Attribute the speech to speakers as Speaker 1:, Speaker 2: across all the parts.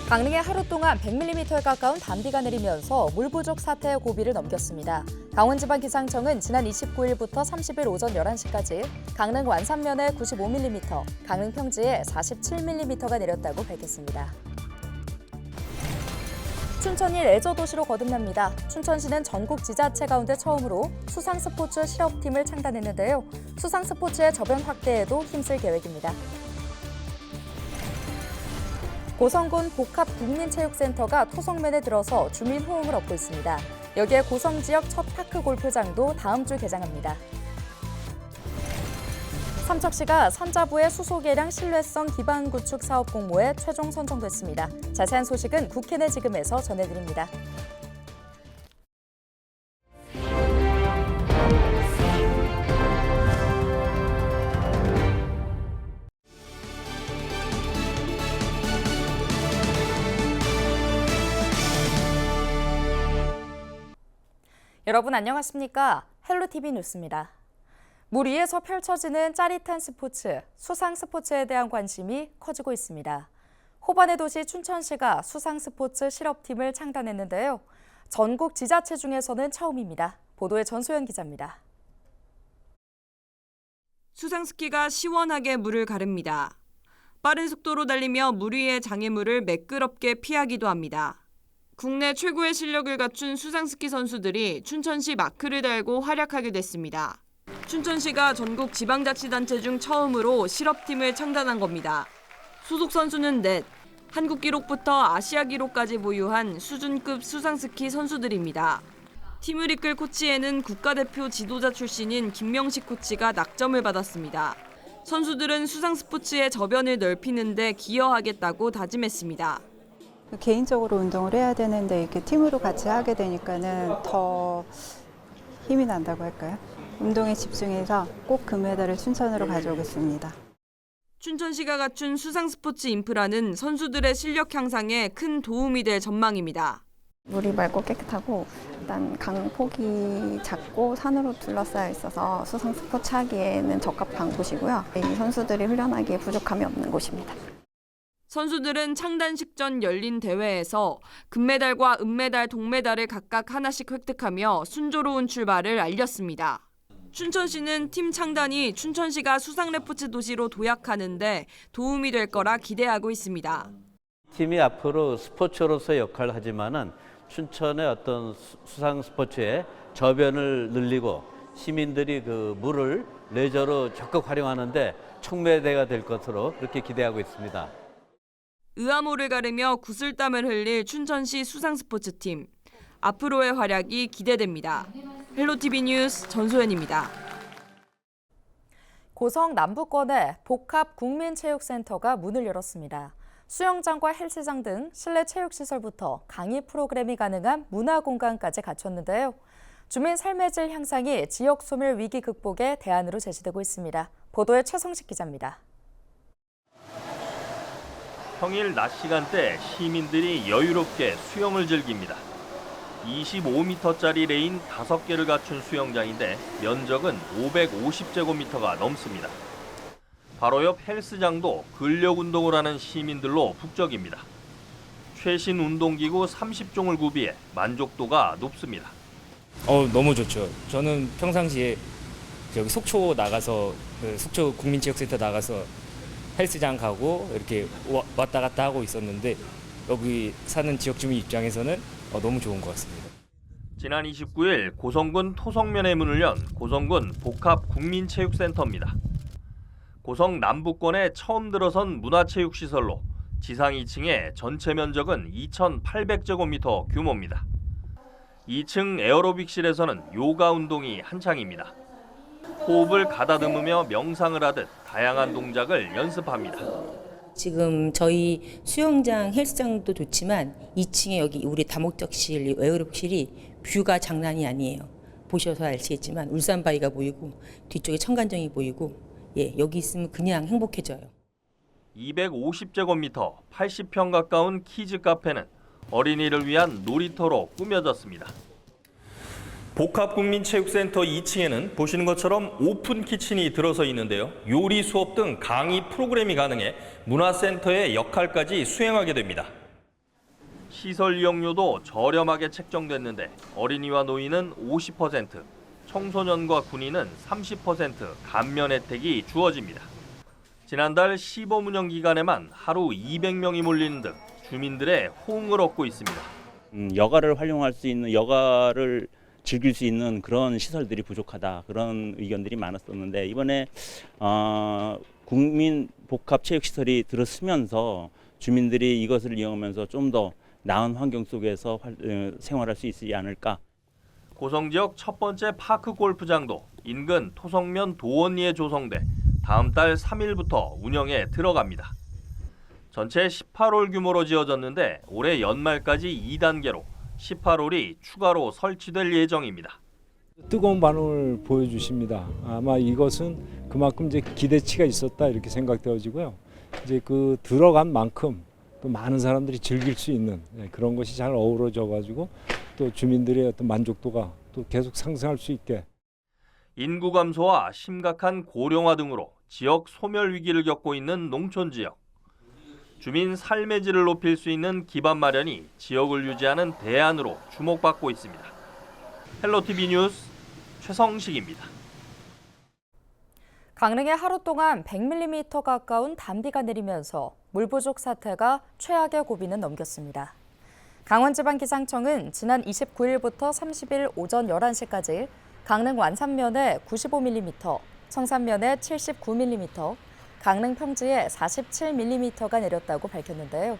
Speaker 1: 강릉에 하루 동안 100mm에 가까운 단비가 내리면서 물 부족 사태의 고비를 넘겼습니다. 강원지방기상청은 지난 29일부터 30일 오전 11시까지 강릉 완산면에 95mm, 강릉 평지에 47mm가 내렸다고 밝혔습니다. 춘천이 레저 도시로 거듭납니다. 춘천시는 전국 지자체 가운데 처음으로 수상스포츠 실업팀을 창단했는데요. 수상스포츠의 저변 확대에도 힘쓸 계획입니다. 고성군 복합국민체육센터가 토성면에 들어서 주민 호응을 얻고 있습니다. 여기에 고성 지역 첫 파크 골프장도 다음 주 개장합니다. 삼척시가 산자부의 수소계량 신뢰성 기반 구축 사업 공모에 최종 선정됐습니다. 자세한 소식은 국회 내 지금에서 전해드립니다. 여러분 안녕하십니까? 헬로티비 뉴스입니다. 물 위에서 펼쳐지는 짜릿한 스포츠, 수상 스포츠에 대한 관심이 커지고 있습니다. 호반의 도시 춘천시가 수상 스포츠 실업팀을 창단했는데요. 전국 지자체 중에서는 처음입니다. 보도에 전소연 기자입니다.
Speaker 2: 수상스키가 시원하게 물을 가릅니다. 빠른 속도로 달리며 물 위의 장애물을 매끄럽게 피하기도 합니다. 국내 최고의 실력을 갖춘 수상스키 선수들이 춘천시 마크를 달고 활약하게 됐습니다. 춘천시가 전국 지방자치단체 중 처음으로 실업팀을 창단한 겁니다. 소속 선수는 넷, 한국 기록부터 아시아 기록까지 보유한 수준급 수상스키 선수들입니다. 팀을 이끌 코치에는 국가대표 지도자 출신인 김명식 코치가 낙점을 받았습니다. 선수들은 수상스포츠의 저변을 넓히는 데 기여하겠다고 다짐했습니다.
Speaker 3: 개인적으로 운동을 해야 되는데 이렇게 팀으로 같이 하게 되니까는 더 힘이 난다고 할까요? 운동에 집중해서 꼭 금메달을 춘천으로 가져오겠습니다.
Speaker 2: 춘천시가 갖춘 수상 스포츠 인프라는 선수들의 실력 향상에 큰 도움이 될 전망입니다.
Speaker 4: 물이 맑고 깨끗하고 일단 강폭이 작고 산으로 둘러싸여 있어서 수상 스포츠 하기에는 적합한 곳이고요. 이 선수들이 훈련하기에 부족함이 없는 곳입니다.
Speaker 2: 선수들은 창단식 전 열린 대회에서 금메달과 은메달, 동메달을 각각 하나씩 획득하며 순조로운 출발을 알렸습니다. 춘천시는 팀 창단이 춘천시가 수상 레포츠 도시로 도약하는 데 도움이 될 거라 기대하고 있습니다.
Speaker 5: 팀이 앞으로 스포츠로서 역할을 하지만은 춘천의 어떤 수상 스포츠의 저변을 늘리고 시민들이 그 물을 레저로 적극 활용하는데 촉매대가 될 것으로 그렇게 기대하고 있습니다.
Speaker 2: 의암호를 가르며 구슬땀을 흘릴 춘천시 수상스포츠팀. 앞으로의 활약이 기대됩니다. 헬로티비 뉴스 전소연입니다.
Speaker 1: 고성 남부권에 복합국민체육센터가 문을 열었습니다. 수영장과 헬스장 등 실내 체육시설부터 강의 프로그램이 가능한 문화공간까지 갖췄는데요. 주민 삶의 질 향상이 지역 소멸 위기 극복의 대안으로 제시되고 있습니다. 보도에 최성식 기자입니다.
Speaker 6: 평일 낮 시간대 시민들이 여유롭게 수영을 즐깁니다. 25m짜리 레인 5개를 갖춘 수영장인데 면적은 550제곱미터가 넘습니다. 바로 옆 헬스장도 근력 운동을 하는 시민들로 북적입니다. 최신 운동기구 30종을 구비해 만족도가 높습니다.
Speaker 7: 너무 좋죠. 저는 평상시에 여기 속초 나가서 속초 국민체육센터 나가서 헬스장 가고 이렇게 왔다 갔다 하고 있었는데 여기 사는 지역 주민 입장에서는 너무 좋은 것 같습니다.
Speaker 6: 지난 29일 고성군 토성면에 문을 연 고성군 복합국민체육센터입니다. 고성 남부권에 처음 들어선 문화체육시설로 지상 2층에 전체 면적은 2,800제곱미터 규모입니다. 2층 에어로빅실에서는 요가 운동이 한창입니다. 호흡을 가다듬으며 명상을 하듯 다양한 동작을 연습합니다.
Speaker 8: 지금 저희 수영장, 헬스장도 좋지만 2층에 여기 우리 다목적실, 에어로빅실이 뷰가 장난이 아니에요. 보셔서 아시겠지만 울산바위가 보이고 뒤쪽에 청간정이 보이고 여기 있으면 그냥 행복해져요.
Speaker 6: 250제곱미터, 80평 가까운 키즈 카페는 어린이를 위한 놀이터로 꾸며졌습니다. 복합국민체육센터 2층에는 보시는 것처럼 오픈 키친이 들어서 있는데요. 요리 수업 등 강의 프로그램이 가능해 문화센터의 역할까지 수행하게 됩니다. 시설 이용료도 저렴하게 책정됐는데 어린이와 노인은 50%, 청소년과 군인은 30% 감면 혜택이 주어집니다. 지난달 시범 운영 기간에만 하루 200명이 몰리는 등 주민들의 호응을 얻고 있습니다.
Speaker 9: 여가를 활용할 수 있는, 여가를 즐길 수 있는 그런 시설들이 부족하다, 그런 의견들이 많았었는데 이번에 국민 복합 체육시설이 들어서면서 주민들이 이것을 이용하면서 좀 더 나은 환경 속에서 생활할 수 있지 않을까.
Speaker 6: 고성 지역 첫 번째 파크 골프장도 인근 토성면 도원리에 조성돼 다음 달 3일부터 운영에 들어갑니다. 전체 18홀 규모로 지어졌는데 올해 연말까지 2단계로 18홀이 추가로 설치될 예정입니다.
Speaker 10: 뜨거운 반응을 보여주십니다. 아마 이것은 그만큼 이제 기대치가 있었다 이렇게 생각되어지고요. 이제 그 들어간 만큼 또 많은 사람들이 즐길 수 있는 그런 것이 잘 어우러져 가지고 또 주민들의 어떤 만족도가 또 계속 상승할 수 있게.
Speaker 6: 인구 감소와 심각한 고령화 등으로 지역 소멸 위기를 겪고 있는 농촌 지역. 주민 삶의 질을 높일 수 있는 기반 마련이 지역을 유지하는 대안으로 주목받고 있습니다. 헬로티비 뉴스 최성식입니다.
Speaker 1: 강릉에 하루 동안 100mm 가까운 단비가 내리면서 물 부족 사태가 최악의 고비는 넘겼습니다. 강원지방기상청은 지난 29일부터 30일 오전 11시까지 강릉 완산면에 95mm, 청산면에 79mm, 강릉 평지에 47mm가 내렸다고 밝혔는데요.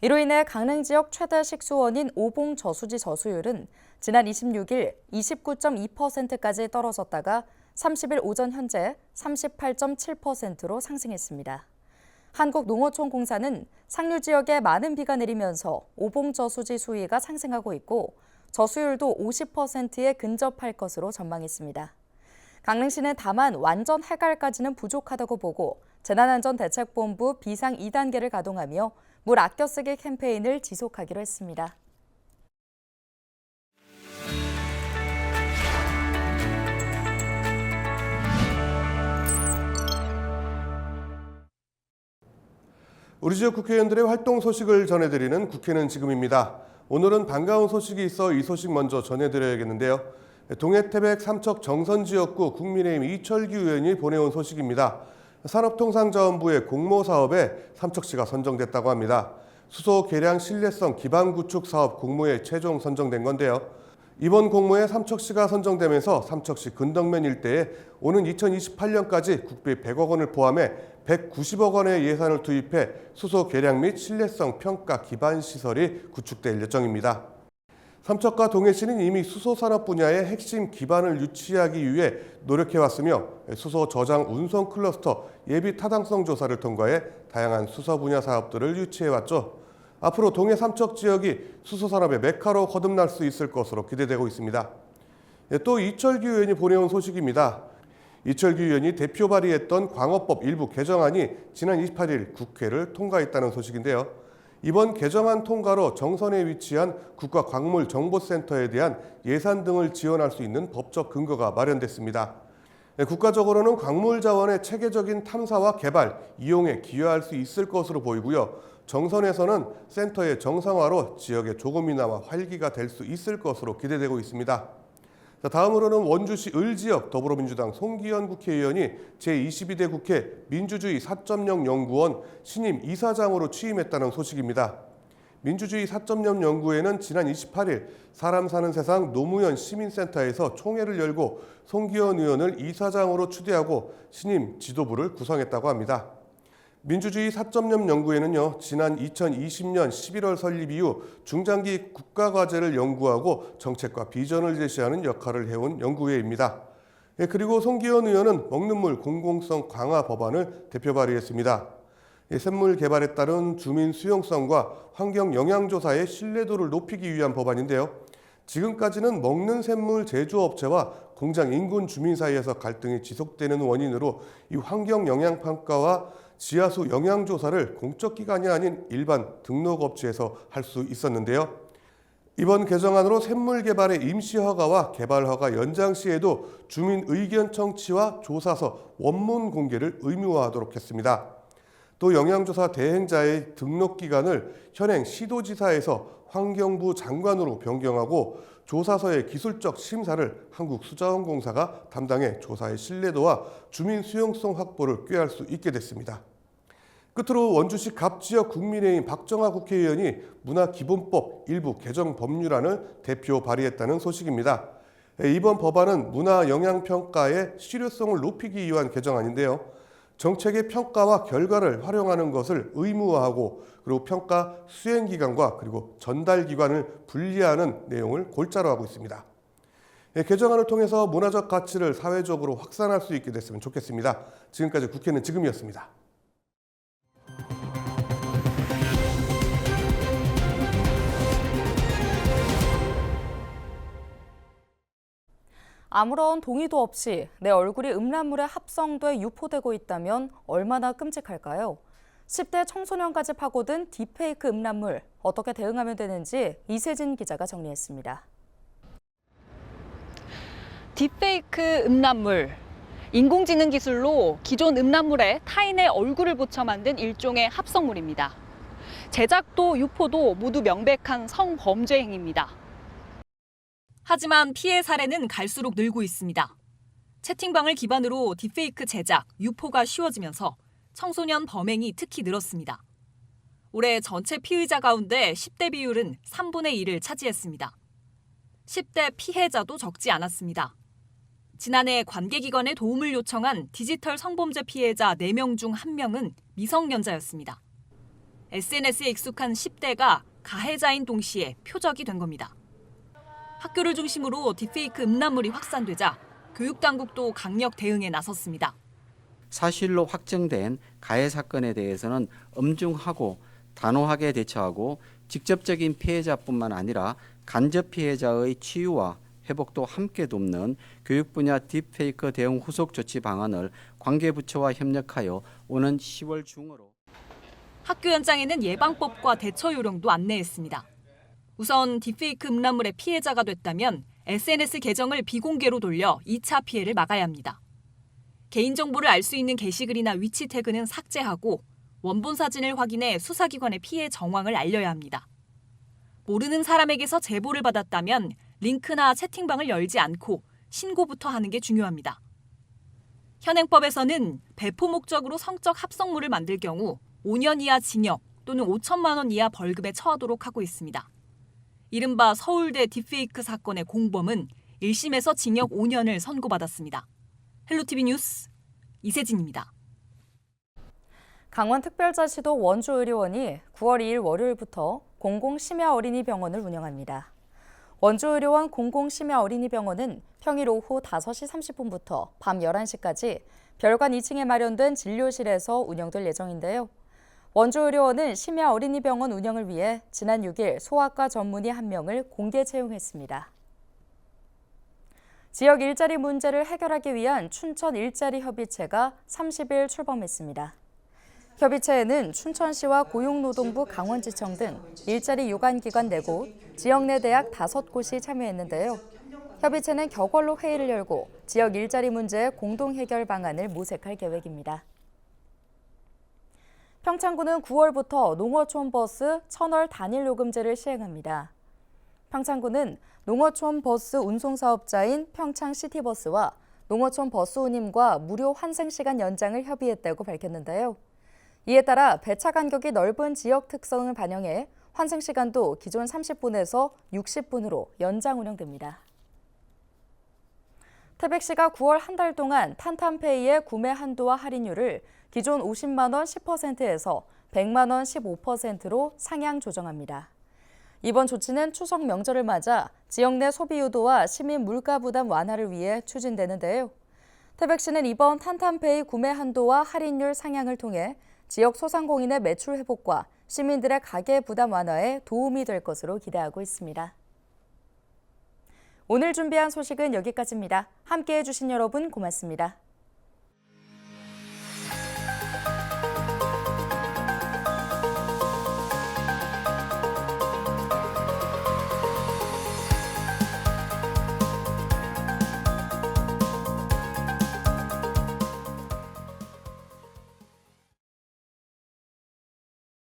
Speaker 1: 이로 인해 강릉 지역 최대 식수원인 오봉 저수지 저수율은 지난 26일 29.2%까지 떨어졌다가 30일 오전 현재 38.7%로 상승했습니다. 한국농어촌공사는 상류 지역에 많은 비가 내리면서 오봉 저수지 수위가 상승하고 있고 저수율도 50%에 근접할 것으로 전망했습니다. 강릉시는 다만 완전 해갈까지는 부족하다고 보고 재난안전대책본부 비상 2단계를 가동하며 물 아껴쓰기 캠페인을 지속하기로 했습니다.
Speaker 11: 우리 지역 국회의원들의 활동 소식을 전해드리는 국회는 지금입니다. 오늘은 반가운 소식이 있어 이 소식 먼저 전해드려야겠는데요. 동해태백 삼척 정선지역구 국민의힘 이철규 의원이 보내온 소식입니다. 산업통상자원부의 공모사업에 삼척시가 선정됐다고 합니다. 수소 계량 신뢰성 기반 구축 사업 공모에 최종 선정된 건데요. 이번 공모에 삼척시가 선정되면서 삼척시 근덕면 일대에 오는 2028년까지 국비 100억 원을 포함해 190억 원의 예산을 투입해 수소 계량 및 신뢰성 평가 기반 시설이 구축될 예정입니다. 삼척과 동해시는 이미 수소 산업 분야의 핵심 기반을 유치하기 위해 노력해왔으며 수소 저장 운송 클러스터 예비 타당성 조사를 통과해 다양한 수소 분야 사업들을 유치해왔죠. 앞으로 동해 삼척 지역이 수소 산업의 메카로 거듭날 수 있을 것으로 기대되고 있습니다. 또 이철규 의원이 보내온 소식입니다. 이철규 의원이 대표 발의했던 광어법 일부 개정안이 지난 28일 국회를 통과했다는 소식인데요. 이번 개정안 통과로 정선에 위치한 국가광물정보센터에 대한 예산 등을 지원할 수 있는 법적 근거가 마련됐습니다. 국가적으로는 광물 자원의 체계적인 탐사와 개발, 이용에 기여할 수 있을 것으로 보이고요. 정선에서는 센터의 정상화로 지역의 조금이나마 활기가 될 수 있을 것으로 기대되고 있습니다. 다음으로는 원주시 을지역 더불어민주당 송기현 국회의원이 제22대 국회 민주주의 4.0 연구원 신임 이사장으로 취임했다는 소식입니다. 민주주의 4.0 연구회는 지난 28일 사람 사는 세상 노무현 시민센터에서 총회를 열고 송기현 의원을 이사장으로 추대하고 신임 지도부를 구성했다고 합니다. 민주주의 4.0 연구회는요, 지난 2020년 11월 설립 이후 중장기 국가과제를 연구하고 정책과 비전을 제시하는 역할을 해온 연구회입니다. 그리고 송기현 의원은 먹는 물 공공성 강화 법안을 대표 발의했습니다. 샘물 개발에 따른 주민 수용성과 환경 영향조사의 신뢰도를 높이기 위한 법안인데요. 지금까지는 먹는 샘물 제조업체와 공장 인근 주민 사이에서 갈등이 지속되는 원인으로 이 환경 영향 평가와 지하수 영향조사를 공적기관이 아닌 일반 등록업체에서 할 수 있었는데요. 이번 개정안으로 샘물 개발의 임시허가와 개발허가 연장 시에도 주민 의견 청취와 조사서 원문 공개를 의무화하도록 했습니다. 또 영양조사 대행자의 등록 기간을 현행 시도지사에서 환경부 장관으로 변경하고 조사서의 기술적 심사를 한국수자원공사가 담당해 조사의 신뢰도와 주민 수용성 확보를 꾀할 수 있게 됐습니다. 끝으로 원주시 갑지역 국민의힘 박정아 국회의원이 문화기본법 일부 개정 법률안을 대표 발의했다는 소식입니다. 이번 법안은 문화영향평가의 실효성을 높이기 위한 개정안인데요. 정책의 평가와 결과를 활용하는 것을 의무화하고 그리고 평가 수행기관과 그리고 전달기관을 분리하는 내용을 골자로 하고 있습니다. 개정안을 통해서 문화적 가치를 사회적으로 확산할 수 있게 됐으면 좋겠습니다. 지금까지 국회는 지금이었습니다.
Speaker 1: 아무런 동의도 없이 내 얼굴이 음란물에 합성돼 유포되고 있다면 얼마나 끔찍할까요? 10대 청소년까지 파고든 딥페이크 음란물, 어떻게 대응하면 되는지 이세진 기자가 정리했습니다.
Speaker 12: 딥페이크 음란물. 인공지능 기술로 기존 음란물에 타인의 얼굴을 붙여 만든 일종의 합성물입니다. 제작도 유포도 모두 명백한 성범죄 행위입니다. 하지만 피해 사례는 갈수록 늘고 있습니다. 채팅방을 기반으로 딥페이크 제작, 유포가 쉬워지면서 청소년 범행이 특히 늘었습니다. 올해 전체 피의자 가운데 10대 비율은 3분의 1을 차지했습니다. 10대 피해자도 적지 않았습니다. 지난해 관계기관에 도움을 요청한 디지털 성범죄 피해자 4명 중 1명은 미성년자였습니다. SNS에 익숙한 10대가 가해자인 동시에 표적이 된 겁니다. 학교를 중심으로 딥페이크 음란물이 확산되자 교육당국도 강력 대응에 나섰습니다.
Speaker 13: 사실로 확정된 가해 사건에 대해서는 엄중하고 단호하게 대처하고 직접적인 피해자뿐만 아니라 간접 피해자의 치유와 회복도 함께 돕는 교육 분야 딥페이크 대응 후속 조치 방안을 관계부처와 협력하여 오는 10월 중으로
Speaker 12: 학교 현장에는 예방법과 대처 요령도 안내했습니다. 우선 딥페이크 음란물의 피해자가 됐다면 SNS 계정을 비공개로 돌려 2차 피해를 막아야 합니다. 개인정보를 알 수 있는 게시글이나 위치 태그는 삭제하고 원본 사진을 확인해 수사기관에 피해 정황을 알려야 합니다. 모르는 사람에게서 제보를 받았다면 링크나 채팅방을 열지 않고 신고부터 하는 게 중요합니다. 현행법에서는 배포 목적으로 성적 합성물을 만들 경우 5년 이하 징역 또는 5천만 원 이하 벌금에 처하도록 하고 있습니다. 이른바 서울대 딥페이크 사건의 공범은 1심에서 징역 5년을 선고받았습니다. 헬로티비 뉴스 이세진입니다.
Speaker 1: 강원특별자치도 원주의료원이 9월 2일 월요일부터 공공심야어린이병원을 운영합니다. 원주의료원 공공심야어린이병원은 평일 오후 5시 30분부터 밤 11시까지 별관 2층에 마련된 진료실에서 운영될 예정인데요. 원주의료원은 심야어린이병원 운영을 위해 지난 6일 소아과 전문의 1명을 공개 채용했습니다. 지역 일자리 문제를 해결하기 위한 춘천 일자리 협의체가 30일 출범했습니다. 협의체에는 춘천시와 고용노동부 강원지청 등 일자리 유관기관 4곳, 지역 내 대학 5곳이 참여했는데요. 협의체는 격월로 회의를 열고 지역 일자리 문제의 공동 해결 방안을 모색할 계획입니다. 평창구는 9월부터 농어촌 버스 천월 단일 요금제를 시행합니다. 평창구는 농어촌 버스 운송 사업자인 평창시티버스와 농어촌 버스 운임과 무료 환승 시간 연장을 협의했다고 밝혔는데요. 이에 따라 배차 간격이 넓은 지역 특성을 반영해 환승 시간도 기존 30분에서 60분으로 연장 운영됩니다. 태백시가 9월 한 달 동안 탄탄페이의 구매 한도와 할인율을 기존 50만 원 10%에서 100만 원 15%로 상향 조정합니다. 이번 조치는 추석 명절을 맞아 지역 내 소비 유도와 시민 물가 부담 완화를 위해 추진되는데요. 태백시는 이번 탄탄페이 구매 한도와 할인율 상향을 통해 지역 소상공인의 매출 회복과 시민들의 가계 부담 완화에 도움이 될 것으로 기대하고 있습니다. 오늘 준비한 소식은 여기까지입니다. 함께해 주신 여러분 고맙습니다.